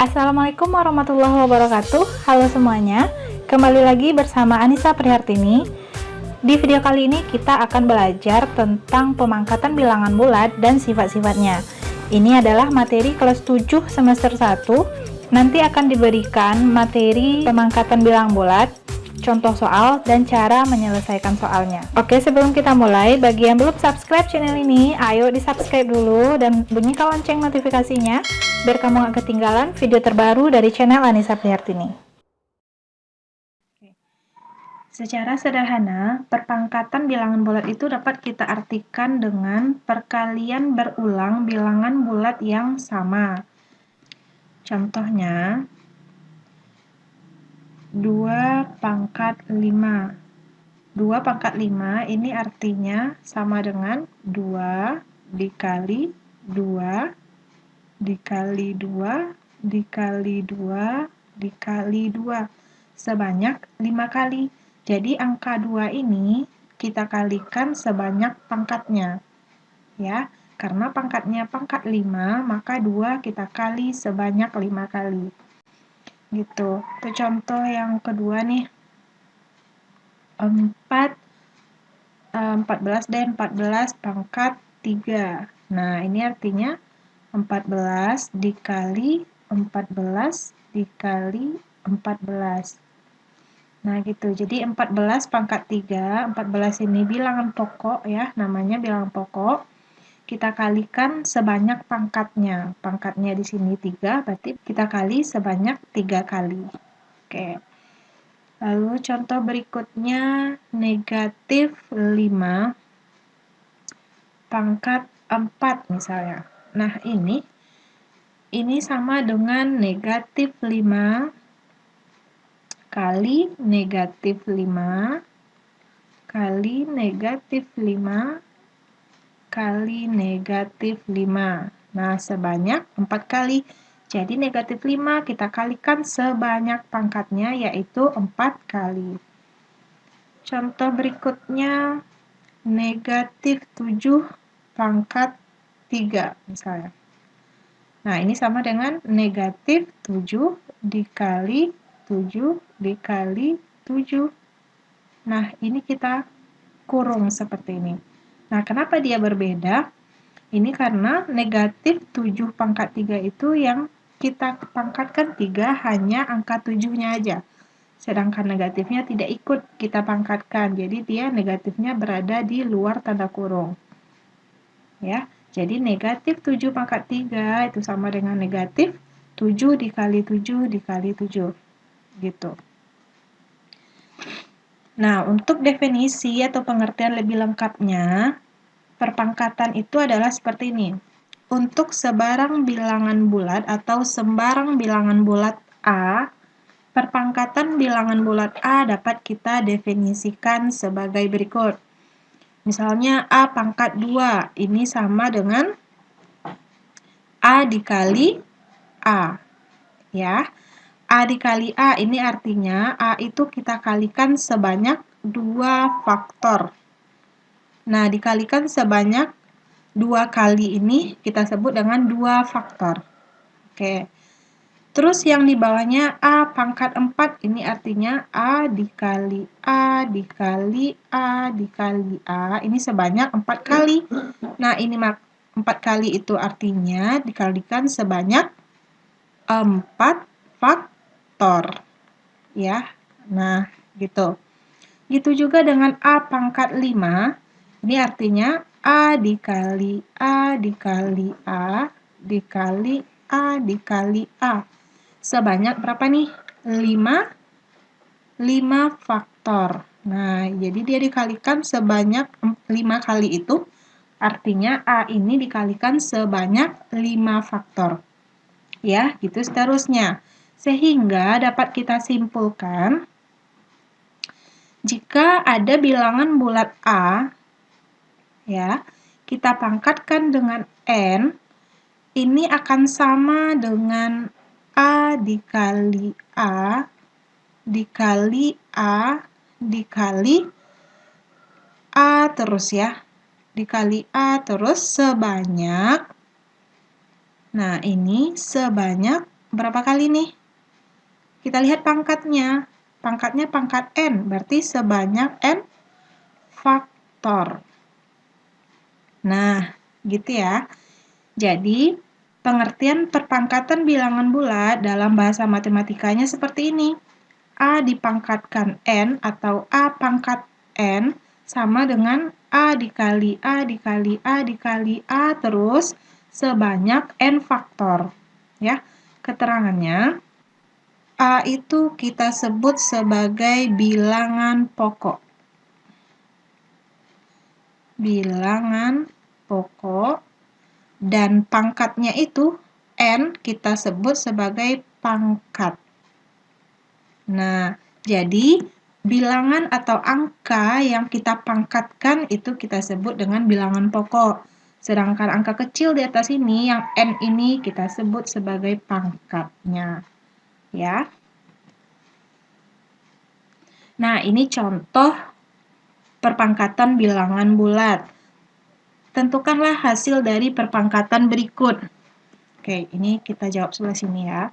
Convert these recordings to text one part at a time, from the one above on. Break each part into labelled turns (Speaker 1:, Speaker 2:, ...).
Speaker 1: Assalamualaikum warahmatullahi wabarakatuh. Halo semuanya, kembali lagi bersama Anissa Prihartini. Di video kali ini kita akan belajar tentang pemangkatan bilangan bulat dan sifat-sifatnya. Ini adalah materi kelas 7 semester 1. Nanti akan diberikan materi pemangkatan bilangan bulat, contoh soal, dan cara menyelesaikan soalnya. Oke, sebelum kita mulai, bagi yang belum subscribe channel ini, ayo di subscribe dulu dan bunyikan lonceng notifikasinya biar kamu gak ketinggalan video terbaru dari channel Anissa Prihartini. Secara sederhana, perpangkatan bilangan bulat itu dapat kita artikan dengan perkalian berulang bilangan bulat yang sama. Contohnya, 2 pangkat 5. 2 pangkat 5 ini artinya sama dengan 2 dikali 2 dikali 2 dikali 2 dikali 2 sebanyak 5 kali. Jadi angka 2 ini kita kalikan sebanyak pangkatnya. Ya, karena pangkatnya pangkat 5, maka 2 kita kali sebanyak 5 kali. Gitu. Itu contoh yang kedua nih. 14 pangkat 3. Nah, ini artinya 14 dikali 14 dikali 14. Nah, gitu. Jadi 14 pangkat 3, 14 ini bilangan pokok ya, namanya bilangan pokok. Kita kalikan sebanyak pangkatnya. Pangkatnya di sini 3, berarti kita kali sebanyak 3 kali. Oke. Lalu contoh berikutnya negatif 5 pangkat 4 misalnya. Nah, ini sama dengan negatif 5 kali negatif 5 kali negatif 5 kali negatif 5. Nah, sebanyak 4 kali. Jadi negatif 5 kita kalikan sebanyak pangkatnya, yaitu 4 kali. Contoh berikutnya negatif 7 pangkat 3 misalnya. Nah, ini sama dengan negatif 7 dikali 7 dikali 7. Nah, ini kita kurung seperti ini. Nah, kenapa dia berbeda? Ini karena negatif 7 pangkat 3 itu yang kita pangkatkan 3 hanya angka 7-nya aja. Sedangkan negatifnya tidak ikut kita pangkatkan. Jadi dia negatifnya berada di luar tanda kurung. Ya. Jadi negatif 7 pangkat 3 itu sama dengan negatif 7 dikali 7 dikali 7. Gitu. Nah, untuk definisi atau pengertian lebih lengkapnya, perpangkatan itu adalah seperti ini. Untuk sebarang bilangan bulat atau sembarang bilangan bulat A, perpangkatan bilangan bulat A dapat kita definisikan sebagai berikut. Misalnya A pangkat 2, ini sama dengan A dikali A. Ya, A dikali A ini artinya A itu kita kalikan sebanyak 2 faktor. Nah, dikalikan sebanyak 2 kali ini kita sebut dengan 2 faktor. Oke. Terus yang di bawahnya A pangkat 4, ini artinya A dikali A dikali A dikali A, ini sebanyak 4 kali. Nah, ini 4 kali itu artinya dikalikan sebanyak 4 faktor. Ya, nah gitu. Gitu juga dengan A pangkat 5, ini artinya A dikali A dikali A dikali A dikali A. Sebanyak berapa nih? 5 faktor. Nah, jadi dia dikalikan sebanyak 5 kali itu, artinya A ini dikalikan sebanyak 5 faktor. Ya, gitu seterusnya. Sehingga dapat kita simpulkan, jika ada bilangan bulat A, ya, kita pangkatkan dengan N, ini akan sama dengan A dikali A dikali A dikali A terus ya. Dikali A terus sebanyak, nah ini sebanyak berapa kali nih? Kita lihat pangkatnya. Pangkatnya pangkat N, berarti sebanyak N faktor. Nah, gitu ya. Jadi, pengertian perpangkatan bilangan bulat dalam bahasa matematikanya seperti ini. A dipangkatkan N atau A pangkat N sama dengan A dikali A dikali A dikali A terus sebanyak N faktor. Ya, keterangannya A itu kita sebut sebagai bilangan pokok. Bilangan pokok dan pangkatnya itu N kita sebut sebagai pangkat. Nah, jadi bilangan atau angka yang kita pangkatkan itu kita sebut dengan bilangan pokok. Sedangkan angka kecil di atas ini, yang N ini kita sebut sebagai pangkatnya. Ya. Nah, ini contoh perpangkatan bilangan bulat. Tentukanlah hasil dari perpangkatan berikut. Oke, ini kita jawab sebelah sini ya.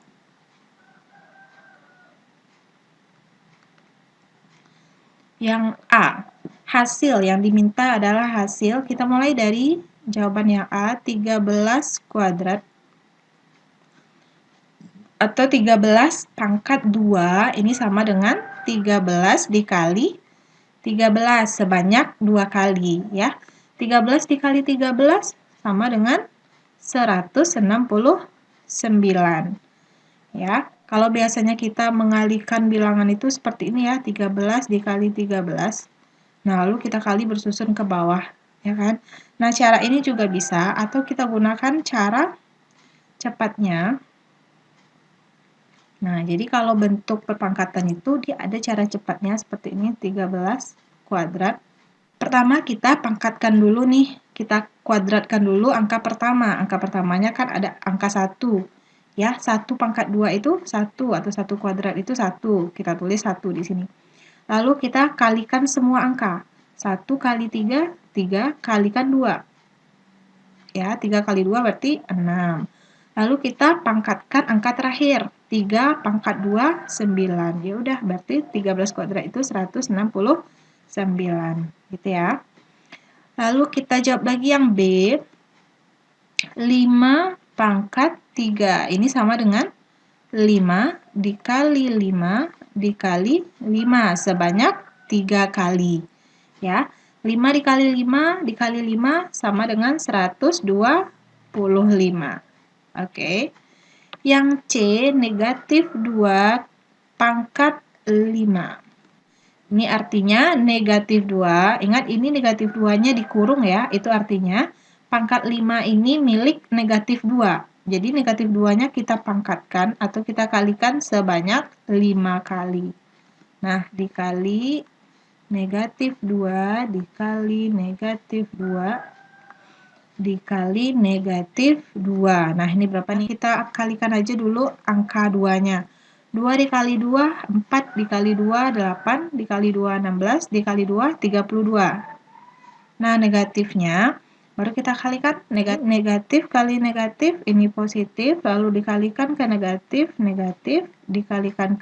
Speaker 1: Yang A, hasil yang diminta adalah hasil, kita mulai dari jawaban yang A, 13 kuadrat atau 13 pangkat 2, ini sama dengan 13 dikali 13 sebanyak 2 kali ya. 13 dikali 13 sama dengan 169 ya. Kalau biasanya kita mengalihkan bilangan itu seperti ini ya, 13 dikali 13. Nah, lalu kita kali bersusun ke bawah, ya kan? Nah, cara ini juga bisa atau kita gunakan cara cepatnya. Nah, jadi kalau bentuk perpangkatan itu dia ada cara cepatnya seperti ini, 13 kuadrat. Pertama kita pangkatkan dulu nih, kita kuadratkan dulu angka pertama. Angka pertamanya kan ada angka 1. Ya, 1 pangkat 2 itu 1 atau 1 kuadrat itu 1. Kita tulis 1 di sini. Lalu kita kalikan semua angka. 1 kali 3, 3 kalikan 2. Ya, 3 kali 2 berarti 6. Lalu kita pangkatkan angka terakhir. 3 pangkat 2, 9. Ya udah, berarti 13 kuadrat itu 169. Gitu ya. Lalu kita jawab lagi yang B. 5 pangkat 3. Ini sama dengan 5 dikali 5 dikali 5 sebanyak 3 kali. Ya, 5 dikali 5 dikali 5 sama dengan 125. Oke. Yang C, negatif 2 pangkat 5. Ini artinya negatif 2. Ingat, ini negatif 2-nya dikurung ya. Itu artinya pangkat 5 ini milik negatif 2. Jadi negatif 2-nya kita pangkatkan atau kita kalikan sebanyak 5 kali. Nah, dikali negatif 2 dikali negatif 2 dikali negatif 2. Nah, ini berapa nih? Kita kalikan aja dulu angka 2-nya. 2 dikali 2, 4 dikali 2, 8 dikali 2, 16 dikali 2, 32. Nah, negatifnya baru kita kalikan negatif kali negatif, ini positif, lalu dikalikan ke negatif, negatif, dikalikan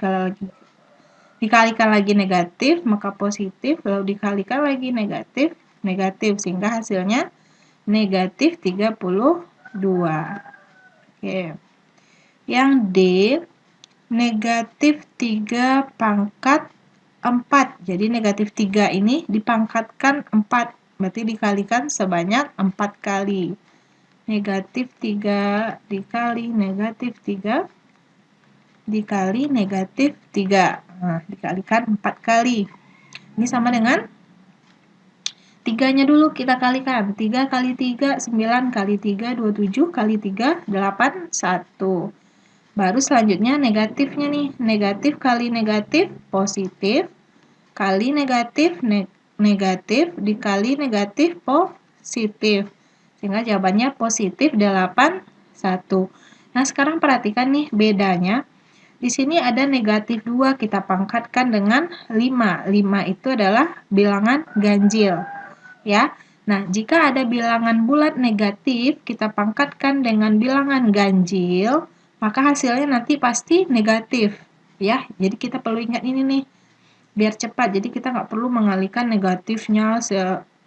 Speaker 1: lagi negatif, maka positif, lalu dikalikan lagi negatif, negatif, sehingga hasilnya negatif 32. Oke. Yang D, negatif 3 pangkat 4. Jadi negatif 3 ini dipangkatkan 4. Berarti dikalikan sebanyak 4 kali. Negatif 3 dikali negatif 3 dikali negatif 3. Nah, dikalikan 4 kali. Ini sama dengan 3-nya dulu kita kalikan. 3 kali 3, 9 kali 3, 27 kali 3, 8, 1. Baru selanjutnya negatifnya nih. Negatif kali negatif, positif. Kali negatif, negatif. Dikali negatif, positif. Sehingga jawabannya positif 8, 1. Nah, sekarang perhatikan nih bedanya. Di sini ada negatif 2, kita pangkatkan dengan 5. 5 itu adalah bilangan ganjil. Ya. Nah, jika ada bilangan bulat negatif, kita pangkatkan dengan bilangan ganjil, maka hasilnya nanti pasti negatif, ya. Jadi kita perlu ingat ini nih, biar cepat. Jadi kita nggak perlu mengalihkan negatifnya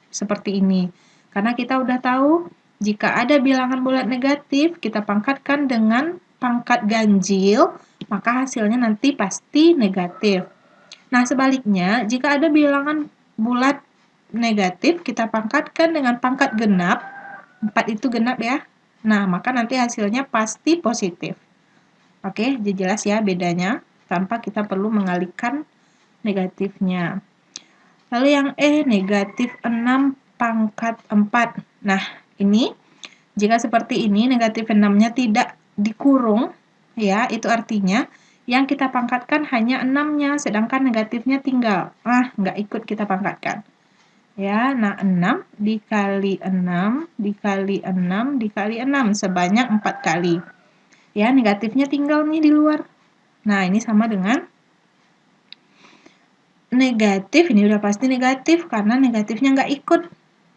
Speaker 1: seperti ini. Karena kita udah tahu, jika ada bilangan bulat negatif, kita pangkatkan dengan pangkat ganjil, maka hasilnya nanti pasti negatif. Nah, sebaliknya, jika ada bilangan bulat negatif, kita pangkatkan dengan pangkat genap. 4 itu genap ya. Nah, maka nanti hasilnya pasti positif. Oke, jadi jelas ya bedanya, tanpa kita perlu mengalihkan negatifnya. Lalu yang negatif 6 pangkat 4. Nah, ini, jika seperti ini, negatif 6-nya tidak dikurung, ya, itu artinya yang kita pangkatkan hanya 6-nya, sedangkan negatifnya tinggal. Nggak ikut kita pangkatkan. Ya, nah 6 dikali 6 dikali 6 dikali 6 sebanyak 4 kali. Ya, negatifnya tinggal nih di luar. Nah, ini sama dengan negatif, ini udah pasti negatif karena negatifnya nggak ikut.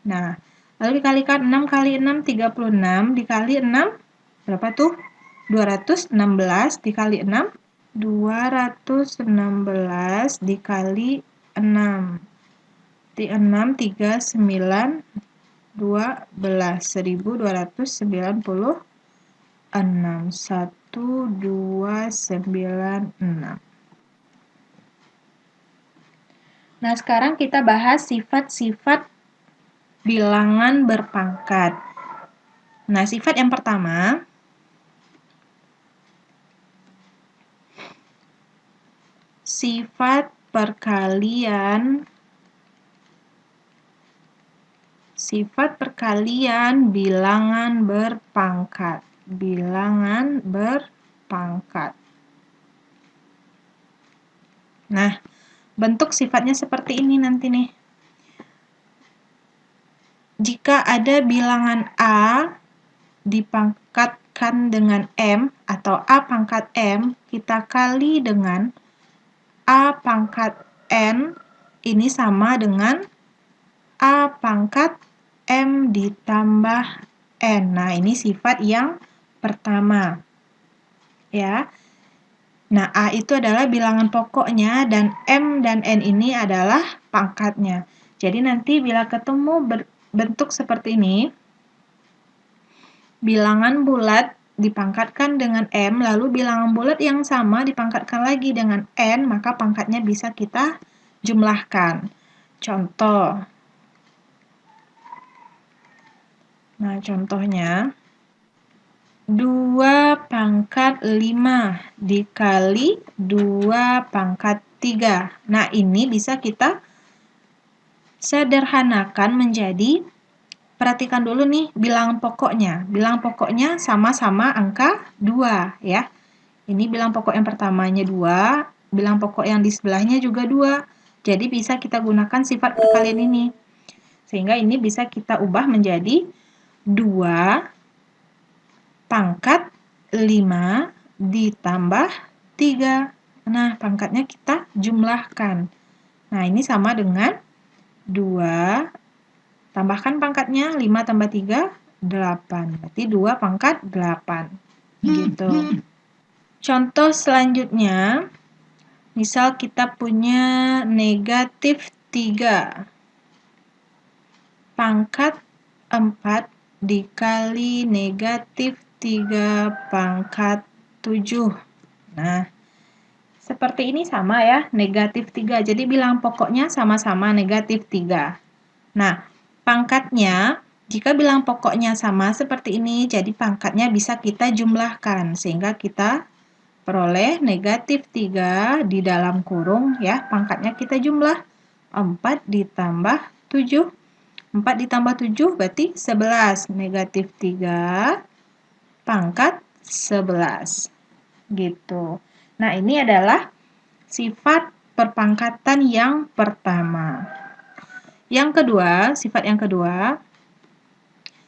Speaker 1: Nah, lalu dikalikan 6 kali 6, 36, dikali 6, berapa tuh? 216 dikali 6, 216 dikali 6. 6, 3, 9, 12, 1296. 1296. Nah, sekarang kita bahas sifat-sifat bilangan berpangkat. Nah, sifat yang pertama, sifat perkalian. Sifat perkalian bilangan berpangkat. Bilangan berpangkat. Nah, bentuk sifatnya seperti ini nanti nih. Jika ada bilangan A dipangkatkan dengan M atau A pangkat M, kita kali dengan A pangkat N, ini sama dengan A pangkat M ditambah N. Nah, ini sifat yang pertama. Ya. Nah, A itu adalah bilangan pokoknya dan M dan N ini adalah pangkatnya. Jadi nanti bila ketemu bentuk seperti ini, bilangan bulat dipangkatkan dengan M, lalu bilangan bulat yang sama dipangkatkan lagi dengan N, maka pangkatnya bisa kita jumlahkan. Contoh. Nah, contohnya 2 pangkat 5 dikali 2 pangkat 3. Nah, ini bisa kita sederhanakan menjadi, perhatikan dulu nih bilangan pokoknya. Bilangan pokoknya sama-sama angka 2 ya. Ini bilangan pokok yang pertamanya 2, bilangan pokok yang di sebelahnya juga 2. Jadi bisa kita gunakan sifat perkalian ini. Sehingga ini bisa kita ubah menjadi 2 pangkat 5 ditambah 3. Nah, pangkatnya kita jumlahkan. Nah, ini sama dengan 2, tambahkan pangkatnya, 5 tambah 3, 8. Berarti 2 pangkat 8. Gitu. Contoh selanjutnya, misal kita punya negatif 3 pangkat 4 dikali negatif 3 pangkat 7. Nah, seperti ini sama ya, negatif 3. Jadi bilangan pokoknya sama-sama negatif 3. Nah, pangkatnya, jika bilangan pokoknya sama seperti ini, jadi pangkatnya bisa kita jumlahkan. Sehingga kita peroleh negatif 3 di dalam kurung, ya, pangkatnya kita jumlah. 4 ditambah 7. 4 ditambah 7 berarti 11. Negatif 3 pangkat 11. Gitu. Nah, ini adalah sifat perpangkatan yang pertama. Yang kedua, sifat yang kedua,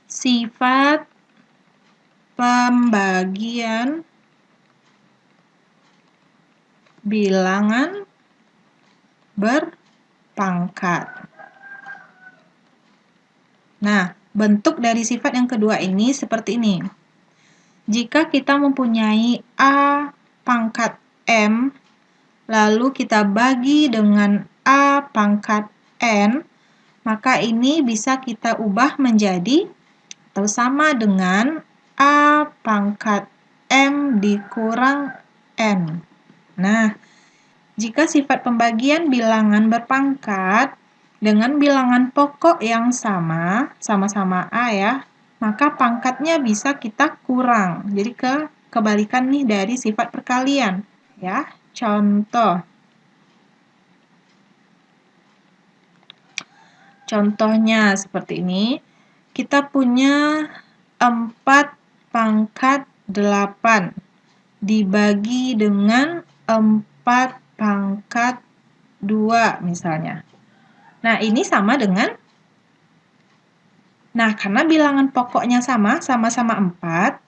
Speaker 1: sifat pembagian bilangan berpangkat. Nah, bentuk dari sifat yang kedua ini seperti ini. Jika kita mempunyai A pangkat M, lalu kita bagi dengan A pangkat N, maka ini bisa kita ubah menjadi atau sama dengan A pangkat M dikurang N. Nah, jika sifat pembagian bilangan berpangkat dengan bilangan pokok yang sama-sama A ya, maka pangkatnya bisa kita kurang. Jadi kebalikan nih dari sifat perkalian ya. Contohnya seperti ini. Kita punya 4 pangkat 8 dibagi dengan 4 pangkat 2 misalnya. Nah, ini sama dengan, karena bilangan pokoknya sama-sama 4,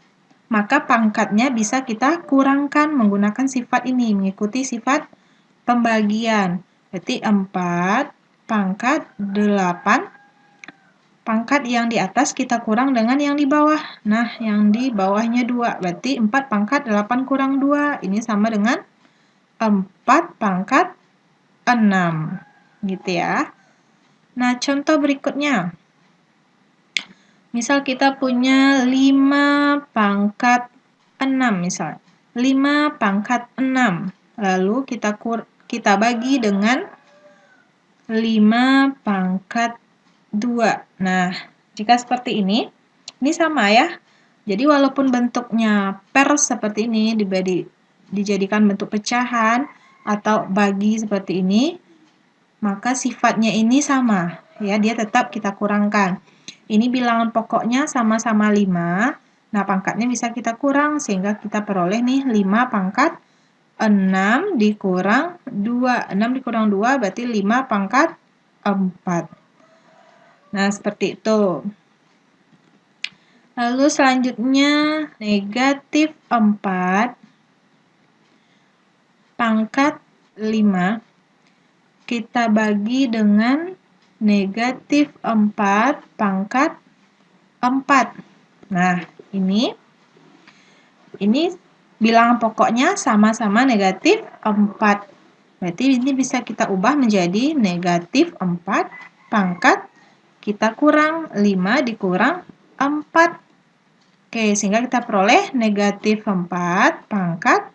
Speaker 1: maka pangkatnya bisa kita kurangkan menggunakan sifat ini, mengikuti sifat pembagian. Berarti 4 pangkat 8, pangkat yang di atas kita kurang dengan yang di bawah. Nah, yang di bawahnya 2, berarti 4 pangkat 8 kurang 2, ini sama dengan 4 pangkat 6, gitu ya. Nah, contoh berikutnya. Misal kita punya 5 pangkat 6 misal. 5 pangkat 6. Lalu kita bagi dengan 5 pangkat 2. Nah, jika seperti ini sama ya. Jadi walaupun bentuknya seperti ini dijadikan bentuk pecahan atau bagi seperti ini, maka sifatnya ini sama ya, dia tetap kita kurangkan. Ini bilangan pokoknya sama-sama 5. Nah, pangkatnya bisa kita kurang sehingga kita peroleh nih 5 pangkat 6 dikurang 2. 6 dikurang 2 berarti 5 pangkat 4. Nah, seperti itu. Lalu selanjutnya negatif 4 pangkat 5 kita bagi dengan negatif 4 pangkat 4. Nah, ini bilangan pokoknya sama-sama negatif 4. Berarti ini bisa kita ubah menjadi negatif 4 pangkat kita kurang 5 dikurang 4. Oke, sehingga kita peroleh negatif 4 pangkat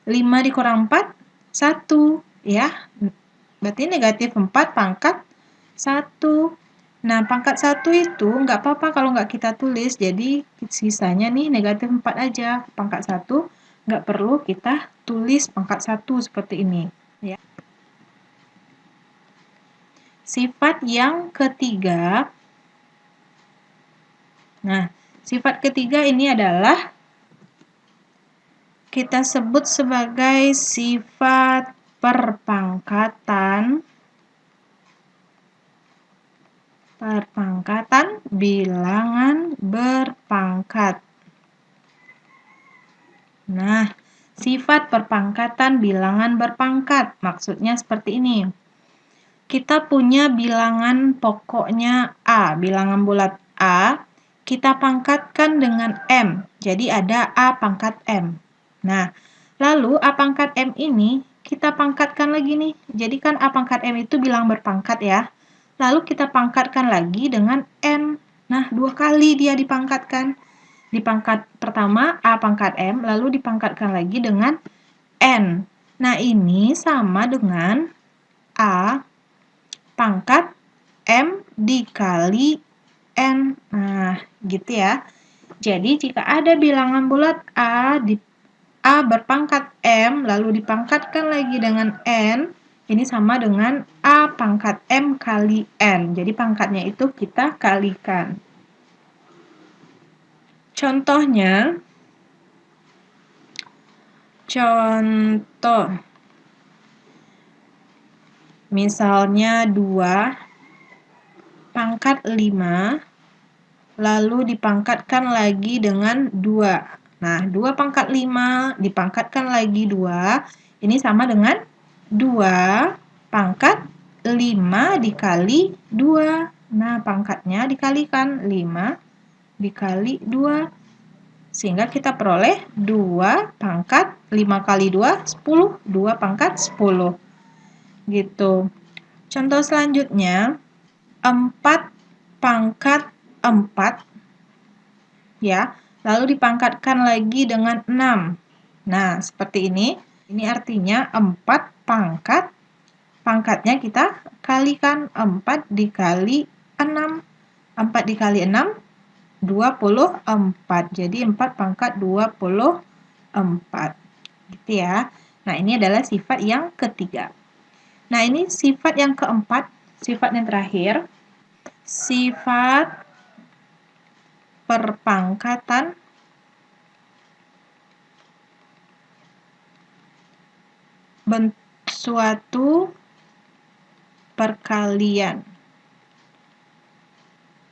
Speaker 1: 5 dikurang 4, 1. Ya, berarti negatif 4 pangkat 1. Nah, pangkat 1 itu nggak apa-apa kalau nggak kita tulis, jadi sisanya nih negatif 4 aja. Pangkat 1 nggak perlu kita tulis pangkat 1 seperti ini. Ya. Sifat yang ketiga. Nah, sifat ketiga ini adalah kita sebut sebagai sifat perpangkatan bilangan berpangkat. Nah, sifat perpangkatan bilangan berpangkat maksudnya seperti ini. Kita punya bilangan pokoknya A, bilangan bulat A, kita pangkatkan dengan M. Jadi ada A pangkat M. Nah, lalu A pangkat M ini kita pangkatkan lagi nih. Jadi kan A pangkat M itu bilangan berpangkat ya. Lalu kita pangkatkan lagi dengan N. Nah, 2 kali dia dipangkatkan. Di pangkat pertama A pangkat M, lalu dipangkatkan lagi dengan N. Nah, ini sama dengan A pangkat M dikali N. Nah, gitu ya. Jadi, jika ada bilangan bulat A berpangkat M, lalu dipangkatkan lagi dengan N, ini sama dengan A pangkat M kali N. Jadi, pangkatnya itu kita kalikan. Contohnya, misalnya 2 pangkat 5, lalu dipangkatkan lagi dengan 2. Nah, 2 pangkat 5 dipangkatkan lagi 2, ini sama dengan 2 pangkat 5 dikali 2. Nah, pangkatnya dikalikan 5 dikali 2, Sehingga kita peroleh 2 pangkat 5 kali 2, 10. 2 pangkat 10. Gitu. Contoh selanjutnya, 4 pangkat 4, ya, lalu dipangkatkan lagi dengan 6. Nah, seperti ini. Ini artinya 4 pangkatnya kita kalikan 4 dikali 6. 4 dikali 6, 24. Jadi 4 pangkat 24. Gitu ya. Nah, ini adalah sifat yang ketiga. Nah, ini sifat yang keempat, sifat yang terakhir. Sifat perpangkatan suatu perkalian.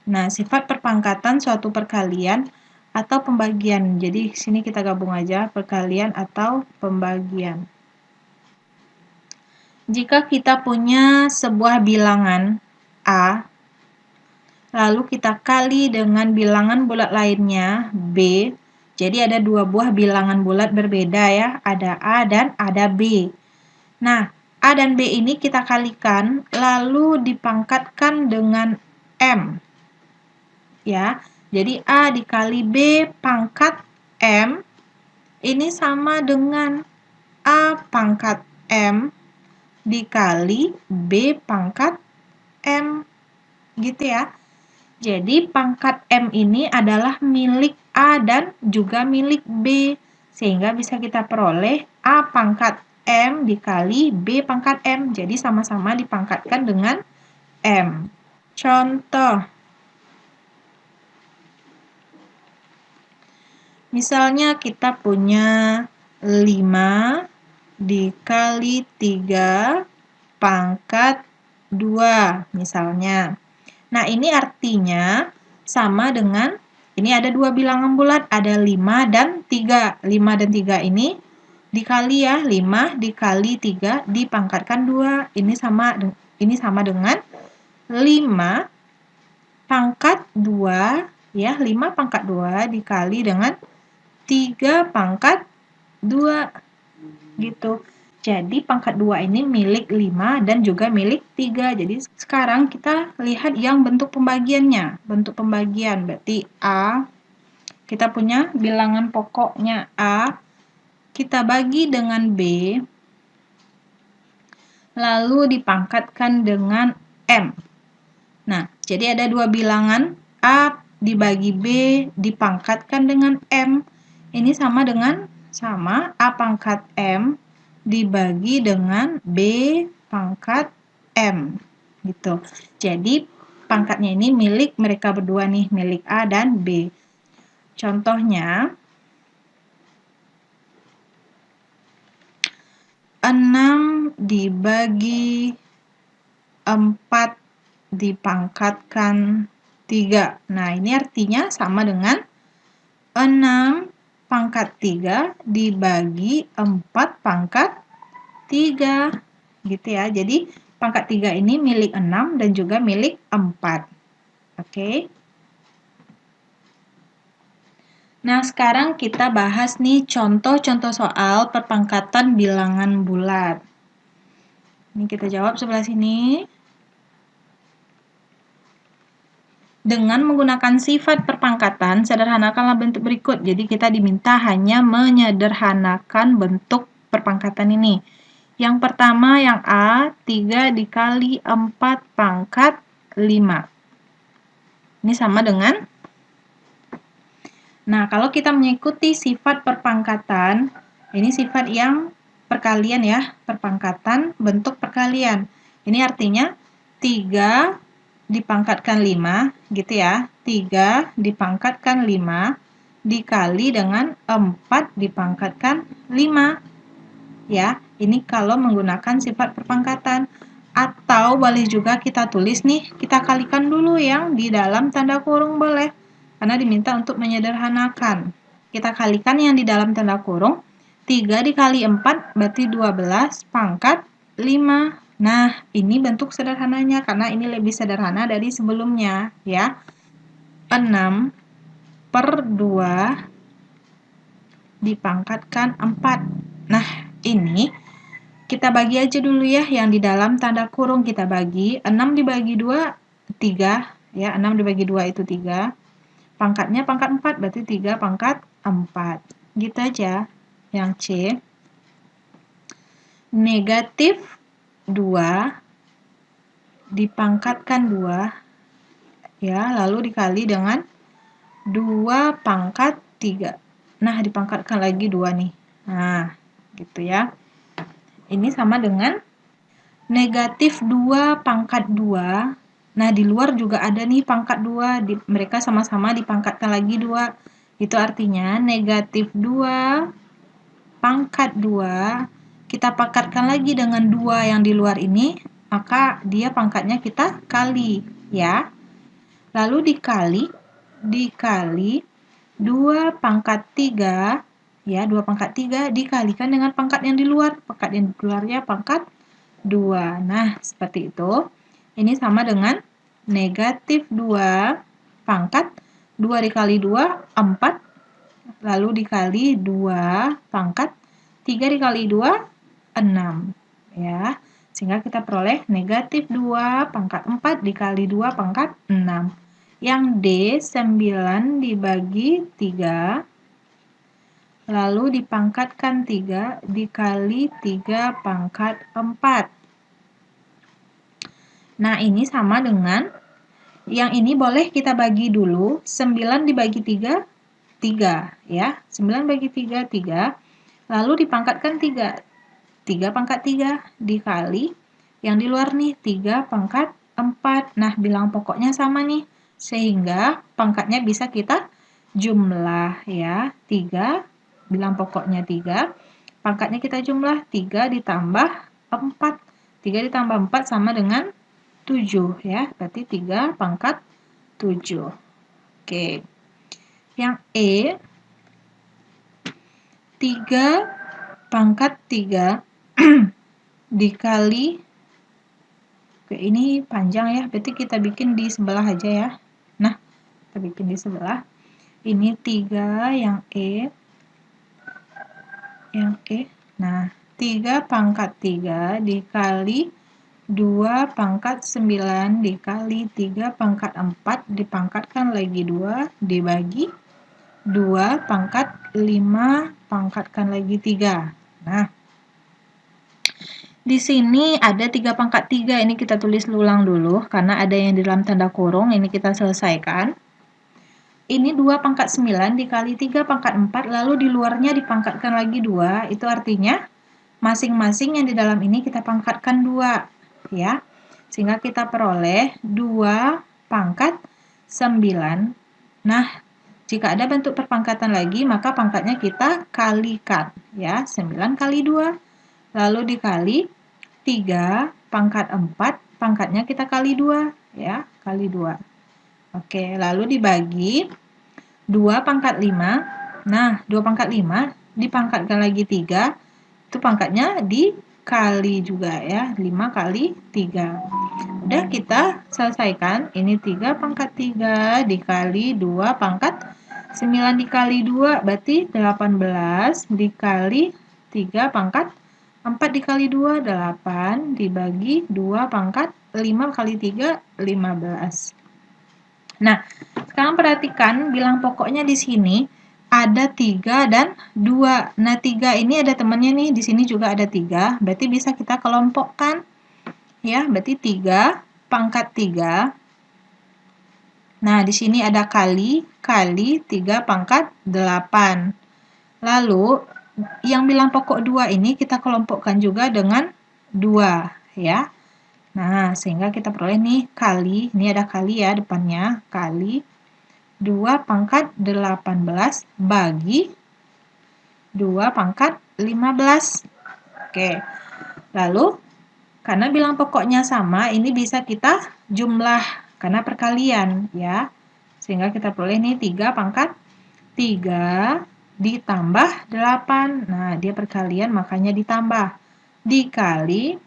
Speaker 1: Nah, sifat perpangkatan suatu perkalian atau pembagian. Jadi, sini kita gabung aja, perkalian atau pembagian. Jika kita punya sebuah bilangan A, lalu kita kali dengan bilangan bulat lainnya, B, jadi ada dua buah bilangan bulat berbeda ya, ada A dan ada B. Nah, A dan B ini kita kalikan, lalu dipangkatkan dengan M. Ya, jadi A dikali B pangkat M ini sama dengan A pangkat M dikali B pangkat M, gitu ya. Jadi pangkat M ini adalah milik A dan juga milik B, sehingga bisa kita peroleh A pangkat M dikali B pangkat M, jadi sama-sama dipangkatkan dengan M. Contoh, misalnya kita punya 5 dikali 3 pangkat 2 misalnya. Nah, ini artinya sama dengan, ini ada dua bilangan bulat, ada 5 dan 3. 5 dan 3 ini dikali ya, 5 dikali 3 dipangkatkan 2. Ini sama dengan 5 pangkat 2, ya, 5 pangkat 2 dikali dengan 3 pangkat 2, gitu. Jadi pangkat 2 ini milik 5 dan juga milik 3. Jadi sekarang kita lihat yang bentuk pembagiannya. Bentuk pembagian berarti A, kita punya bilangan pokoknya A, kita bagi dengan B, lalu dipangkatkan dengan M. Nah, jadi ada dua bilangan, A dibagi B dipangkatkan dengan M. Ini sama A pangkat M dibagi dengan B pangkat M, gitu. Jadi pangkatnya ini milik mereka berdua nih, milik A dan B. Contohnya, 6 dibagi 4 dipangkatkan 3. Nah, ini artinya sama dengan 6 pangkat 3 dibagi 4 pangkat 3. Gitu ya. Jadi, pangkat 3 ini milik 6 dan juga milik 4. Oke. Nah, sekarang kita bahas nih contoh-contoh soal perpangkatan bilangan bulat. Ini kita jawab sebelah sini. Dengan menggunakan sifat perpangkatan, sederhanakanlah bentuk berikut. Jadi kita diminta hanya menyederhanakan bentuk perpangkatan ini. Yang pertama yang A, 3 dikali 4 pangkat 5. Ini sama dengan, nah kalau kita mengikuti sifat perpangkatan, ini sifat yang perkalian ya, perpangkatan bentuk perkalian. Ini artinya 3 dipangkatkan 5, gitu ya. 3 dipangkatkan 5 dikali dengan 4 dipangkatkan 5. Ya, ini kalau menggunakan sifat perpangkatan. Atau boleh juga kita tulis nih, kita kalikan dulu yang di dalam tanda kurung boleh. Karena diminta untuk menyederhanakan. Kita kalikan yang di dalam tanda kurung. 3 dikali 4 berarti 12 pangkat 5. Nah, ini bentuk sederhananya karena ini lebih sederhana dari sebelumnya, ya. 6 per 2 dipangkatkan 4. Nah, ini kita bagi aja dulu ya, yang di dalam tanda kurung kita bagi. 6 dibagi 2, 3. Ya, 6 dibagi 2 itu 3. Pangkatnya pangkat 4, berarti 3 pangkat 4. Gitu aja. Yang C. Negatif 2 dipangkatkan 2, ya, lalu dikali dengan 2 pangkat 3. Nah, dipangkatkan lagi 2 nih. Nah, gitu ya. Ini sama dengan negatif 2 pangkat 2. Nah, di luar juga ada nih pangkat 2. Mereka sama-sama dipangkatkan lagi 2. Itu artinya negatif 2 pangkat 2. Kita pangkatkan lagi dengan 2 yang di luar ini. Maka dia pangkatnya kita kali, ya. Lalu dikali 2 pangkat 3, ya, 2 pangkat 3 dikalikan dengan pangkat yang di luar. Pangkat yang di luarnya pangkat 2. Nah, seperti itu. Ini sama dengan negatif 2 pangkat 2 dikali 2, 4. Lalu dikali 2 pangkat 3 dikali 2, 6. Ya. Sehingga kita peroleh negatif 2 pangkat 4 dikali 2 pangkat 6. Yang D, 9 dibagi 3, lalu dipangkatkan 3 dikali 3 pangkat 4. Nah, ini sama dengan, yang ini boleh kita bagi dulu, 9 dibagi 3, 3. Ya, 9 bagi 3, 3. Lalu dipangkatkan 3. 3 pangkat 3 dikali yang di luar nih 3 pangkat 4. Nah, bilang pokoknya sama nih. Sehingga pangkatnya bisa kita jumlah ya. 3, bilang pokoknya 3. Pangkatnya kita jumlah 3 ditambah 4. 3 ditambah 4 sama dengan 7 ya. Berarti 3 pangkat 7. Oke. Yang E, 3 pangkat 3 dikali, oke, ini panjang ya, berarti kita bikin di sebelah aja ya. Nah, kita bikin di sebelah. Ini 3 yang E. Nah, 3 pangkat 3 dikali 2 pangkat 9 dikali 3 pangkat 4 dipangkatkan lagi 2 dibagi 2 pangkat 5 pangkatkan lagi 3. Nah, di sini ada 3 pangkat 3, ini kita tulis ulang dulu, karena ada yang di dalam tanda kurung, ini kita selesaikan. Ini 2 pangkat 9 dikali 3 pangkat 4, lalu di luarnya dipangkatkan lagi 2, itu artinya masing-masing yang di dalam ini kita pangkatkan 2, ya. Sehingga kita peroleh 2 pangkat 9. Nah, jika ada bentuk perpangkatan lagi, maka pangkatnya kita kalikan, ya. 9 kali 2, lalu dikali 3 pangkat 4, pangkatnya kita kali 2, ya, kali 2. Oke, lalu dibagi 2 pangkat 5. Nah, 2 pangkat 5 dipangkatkan lagi 3, itu pangkatnya dikali juga ya, 5 kali 3. Udah kita selesaikan, ini 3 pangkat 3 dikali 2 pangkat 9 dikali 2, berarti 18 dikali 3 pangkat 4 dikali 2, 8, dibagi 2 pangkat 5 kali 3, 15. Nah, sekarang perhatikan bilang pokoknya di sini ada 3 dan 2. Nah, 3 ini ada temannya nih, di sini juga ada 3, berarti bisa kita kelompokkan. Ya, berarti 3 pangkat 3. Nah, di sini ada kali 3 pangkat 8. Lalu, yang bilang pokok 2 ini kita kelompokkan juga dengan 2, ya. Nah, sehingga kita peroleh nih kali, ini ada kali ya depannya, kali 2 pangkat 18 bagi 2 pangkat 15. Oke. Lalu, karena bilang pokoknya sama, ini bisa kita jumlah karena perkalian ya. Sehingga kita peroleh nih 3 pangkat 3 ditambah 8. Nah, dia perkalian makanya ditambah. Dikali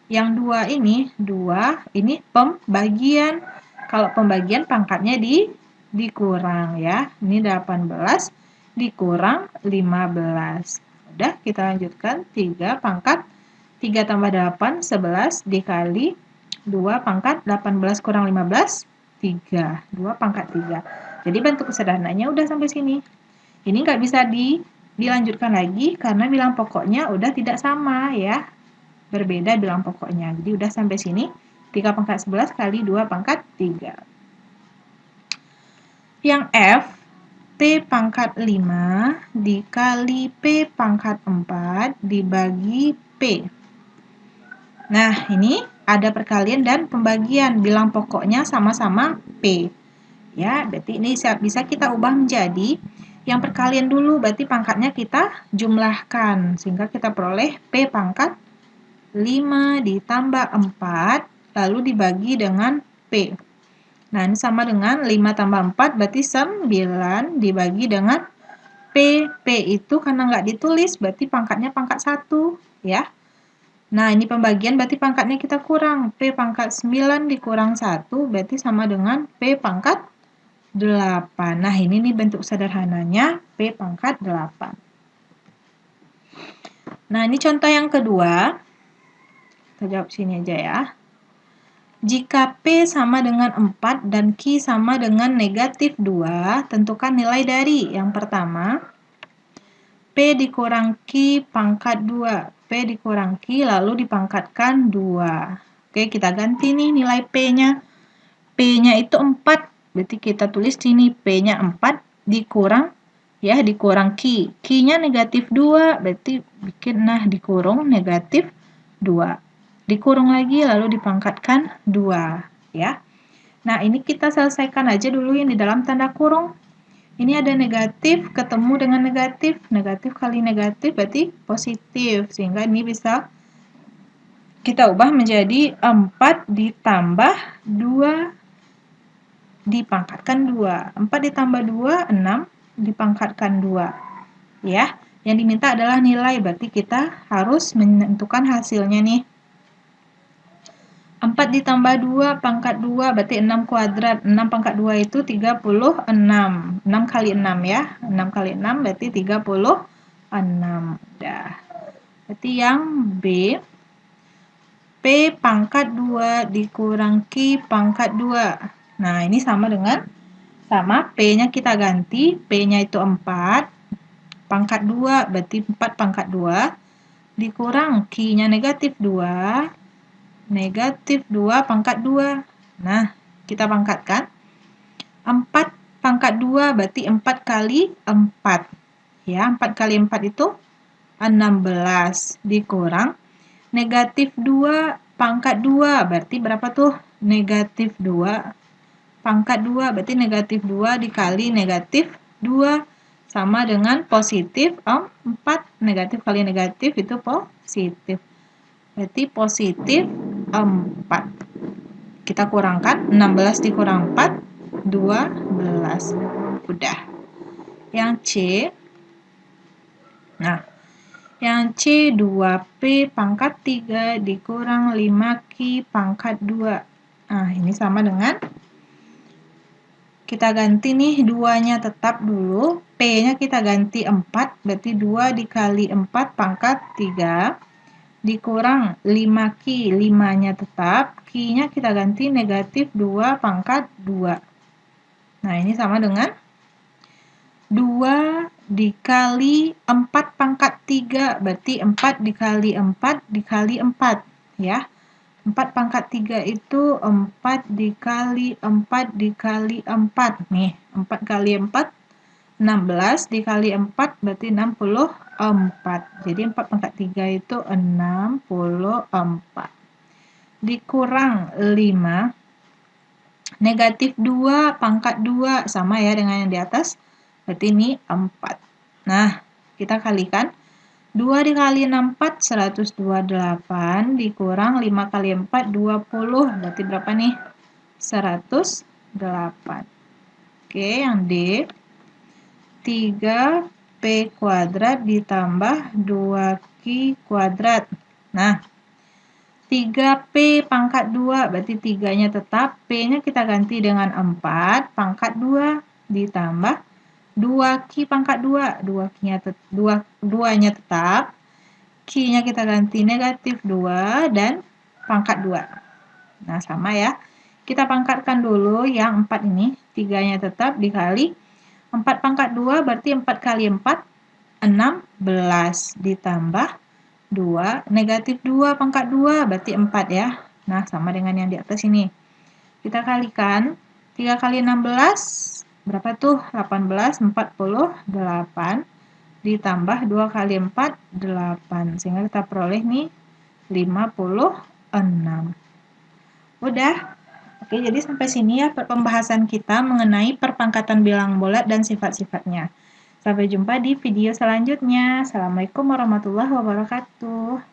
Speaker 1: yang 2 ini, 2 ini pembagian. Kalau pembagian pangkatnya dikurang ya. Ini 18 dikurang 15. Udah, kita lanjutkan. 3 pangkat 3 tambah 8, 11 dikali 2 pangkat 18 kurang 15, 3. 2 pangkat 3. Jadi bentuk sederhananya udah sampai sini. Ini nggak bisa dilanjutkan lagi karena bilang pokoknya udah tidak sama ya. Berbeda bilang pokoknya. Jadi udah sampai sini. 3 pangkat 11 kali 2 pangkat 3. Yang F, P pangkat 5 dikali P pangkat 4 dibagi P. Nah, ini ada perkalian dan pembagian. Bilang pokoknya sama-sama P. Ya, berarti ini bisa kita ubah menjadi yang perkalian dulu, berarti pangkatnya kita jumlahkan. Sehingga kita peroleh P pangkat 5 ditambah 4, lalu dibagi dengan P. Nah, ini sama dengan 5 tambah 4, berarti 9 dibagi dengan P. P itu karena nggak ditulis, berarti pangkatnya pangkat 1, ya. Nah, ini pembagian berarti pangkatnya kita kurang. P pangkat 9 dikurang 1, berarti sama dengan P pangkat 8. Nah, ini nih bentuk sederhananya P pangkat 8. Nah, ini contoh yang kedua. Kita jawab sini aja ya. Jika P sama dengan 4 dan Q sama dengan negatif 2, tentukan nilai dari yang pertama, P dikurang Q pangkat 2. P dikurang Q lalu dipangkatkan 2. Oke, kita ganti nih nilai P-nya. P-nya itu 4, berarti kita tulis sini P-nya 4 dikurang, ya dikurang Q. Q-nya negatif 2, berarti bikin dikurung negatif 2. Dikurung lagi lalu dipangkatkan 2, ya. Nah, ini kita selesaikan aja dulu yang di dalam tanda kurung. Ini ada negatif ketemu dengan negatif. Negatif kali negatif berarti positif. Sehingga ini bisa kita ubah menjadi 4 ditambah 2 dipangkatkan 2. 4 ditambah 2, 6 dipangkatkan 2. Ya, yang diminta adalah nilai, berarti kita harus menentukan hasilnya nih. 4 ditambah 2 pangkat 2 berarti 6 kuadrat. 6 pangkat 2 itu 36. 6 kali 6 ya. 6 kali 6 berarti 36. Udah. Berarti yang B, P pangkat 2 dikurang Q pangkat 2. Nah, ini sama dengan P-nya kita ganti. P-nya itu 4. Pangkat 2 berarti 4 pangkat 2. Dikurang Q-nya negatif 2. Negatif 2 pangkat 2. Nah, kita pangkatkan. 4 pangkat 2 berarti 4 kali 4. Ya, 4 kali 4 itu 16. Dikurang. Negatif 2 pangkat 2 berarti berapa tuh? Negatif 2 pangkat 2 berarti negatif 2 dikali negatif 2. Sama dengan positif 4. Negatif kali negatif itu positif. Berarti positif 4. Kita kurangkan 16 dikurang 4, 12. Udah. Yang C. Nah, yang C 2P pangkat 3 dikurang 5Q pangkat 2. Nah, ini sama dengan kita ganti nih 2-nya tetap dulu. P-nya kita ganti 4, berarti 2 dikali 4 pangkat 3. Dikurang 5Q, 5-nya tetap, Q-nya kita ganti negatif 2 pangkat 2. Nah, ini sama dengan 2 dikali 4 pangkat 3, berarti 4 dikali 4 dikali 4, ya. 4 pangkat 3 itu 4 dikali 4 dikali 4. Nih, 4 kali 4, 16 dikali 4 berarti 64. Jadi 4 pangkat 3 itu 64. Dikurang 5. Negatif 2 pangkat 2. Sama ya dengan yang di atas. Berarti ini 4. Nah, kita kalikan. 2 dikali 6, 4, 128. Dikurang 5 kali 4, 20. Berarti berapa nih? 108. Oke, yang D. 3P kuadrat ditambah 2Q kuadrat. Nah, 3P pangkat 2, berarti 3-nya tetap. P-nya kita ganti dengan 4 pangkat 2 ditambah 2Q pangkat 2. 2-nya tetap. Q-nya kita ganti negatif 2 dan pangkat 2. Nah, sama ya. Kita pangkatkan dulu yang 4 ini. 3-nya tetap dikali 4 pangkat 2 berarti 4 kali 4, 16. Ditambah 2, negatif 2 pangkat 2 berarti 4 ya. Nah, sama dengan yang di atas ini. Kita kalikan. 3 kali 16, berapa tuh? 18, 48. Ditambah 2 kali 4, 8. Sehingga kita peroleh nih 56. Udah. Oke, jadi sampai sini ya pembahasan kita mengenai perpangkatan bilangan bulat dan sifat-sifatnya. Sampai jumpa di video selanjutnya. Assalamualaikum warahmatullahi wabarakatuh.